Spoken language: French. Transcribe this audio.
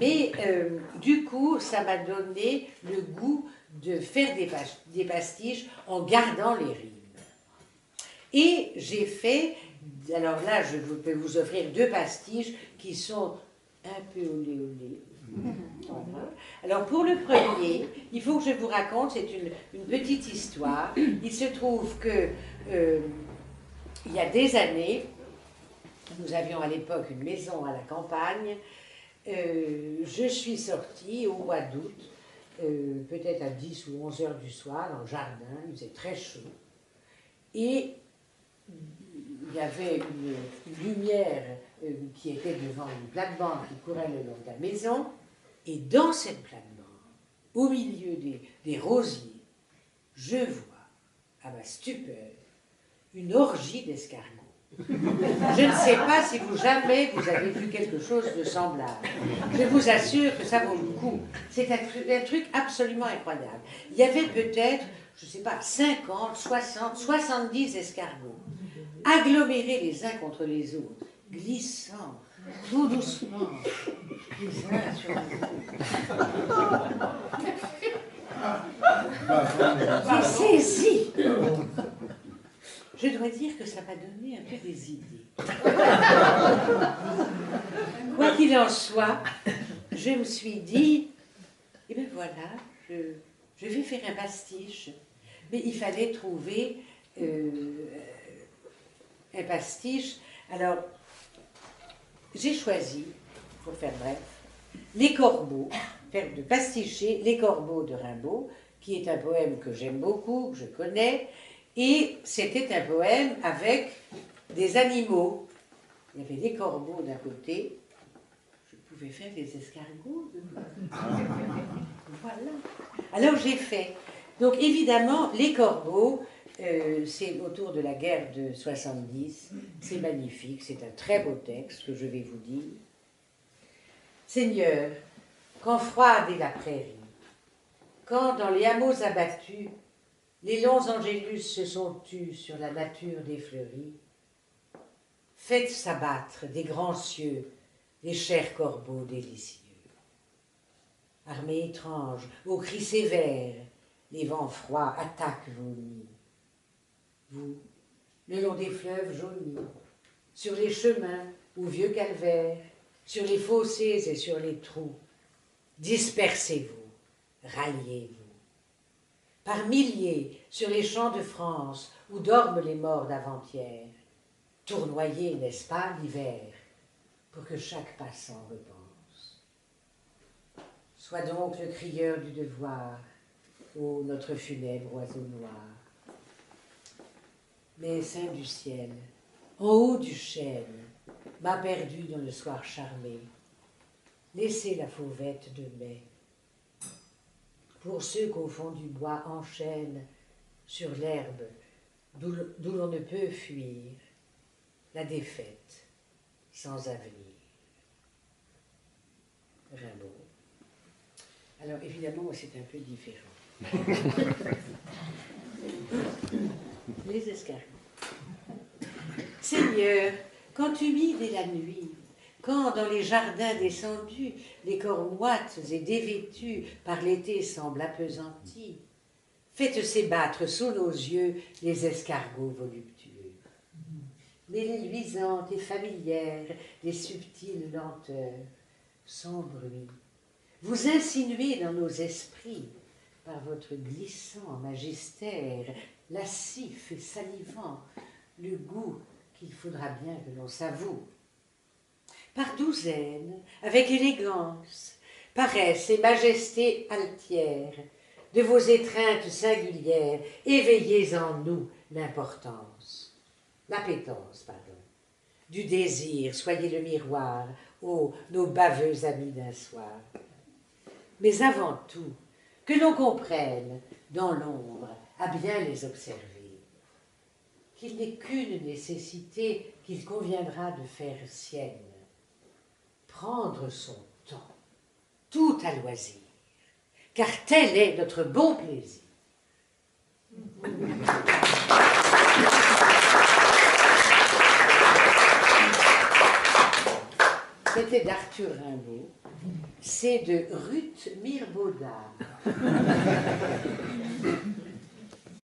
Mais du coup, ça m'a donné le goût de faire des pastiches en gardant les rimes. Et j'ai fait, alors là, je peux vous offrir 2 pastiches qui sont un peu olé olé. Voilà. Alors pour le premier, il faut que je vous raconte, c'est une petite histoire. Il se trouve que il y a des années, nous avions à l'époque une maison à la campagne. Je suis sortie au mois d'août, peut-être à 10 ou 11 heures du soir, dans le jardin, il faisait très chaud. Et il y avait une lumière qui était devant une plate-bande qui courait le long de la maison. Et dans cette plate-bande, au milieu des rosiers, je vois, à ma stupeur, une orgie d'escargots. Je ne sais pas si jamais vous avez vu quelque chose de semblable. Je vous assure que ça vaut le coup. C'est un truc absolument incroyable. Il y avait peut-être, je ne sais pas, 50, 60, 70 escargots, agglomérés les uns contre les autres, glissant, tout doucement, les uns sur les autres. J'ai saisi. Je dois dire que ça m'a donné un peu des idées. Quoi qu'il en soit, je me suis dit, eh bien voilà, je vais faire un pastiche. Mais il fallait trouver un pastiche. Alors, j'ai choisi, pour faire bref, Les Corbeaux, faire de pasticher Les Corbeaux de Rimbaud, qui est un poème que j'aime beaucoup, que je connais. Et c'était un poème avec des animaux. Il y avait des corbeaux d'un côté. Je pouvais faire des escargots de l'autre. Voilà. Alors j'ai fait. Donc évidemment, Les Corbeaux, c'est autour de la guerre de 70. C'est magnifique, c'est un très beau texte que je vais vous dire. Seigneur, quand froide est la prairie, quand dans les hameaux abattus, les longs angélus se sont tus sur la nature des fleuries. Faites s'abattre des grands cieux les chers corbeaux délicieux. Armée étrange, aux cris sévères, les vents froids attaquent vos nids. Vous, le long des fleuves jaunis, sur les chemins ou vieux calvaires, sur les fossés et sur les trous, dispersez-vous, ralliez-vous. Par milliers sur les champs de France où dorment les morts d'avant-hier, tournoyez, n'est-ce pas, l'hiver, pour que chaque passant repense. Sois donc le crieur du devoir, ô notre funèbre oiseau noir. Mais saint du ciel, en haut du chêne, m'a perdu dans le soir charmé. Laissez la fauvette de mai. Pour ceux qu'au fond du bois enchaînent sur l'herbe d'où l'on ne peut fuir, la défaite sans avenir. Rimbaud. Alors évidemment, c'est un peu différent. Les escargots. Seigneur, quand humide est la nuit, quand dans les jardins descendus, les corps moites et dévêtus par l'été semblent appesantis, faites s'ébattre sous nos yeux les escargots voluptueux. Mais les luisantes et familières, les subtiles lenteurs, sans bruit, vous insinuez dans nos esprits, par votre glissant magistère, lascif et salivant, le goût qu'il faudra bien que l'on s'avoue. Par douzaines, avec élégance, paresse et majesté altière, de vos étreintes singulières, éveillez en nous l'appétence, du désir, soyez le miroir, ô nos baveux amis d'un soir. Mais avant tout, que l'on comprenne, dans l'ombre, à bien les observer, qu'il n'est qu'une nécessité qu'il conviendra de faire sienne, prendre son temps, tout à loisir, car tel est notre bon plaisir. c'était d'Arthur Rimbaud, c'est de Ruth Mirbaudard.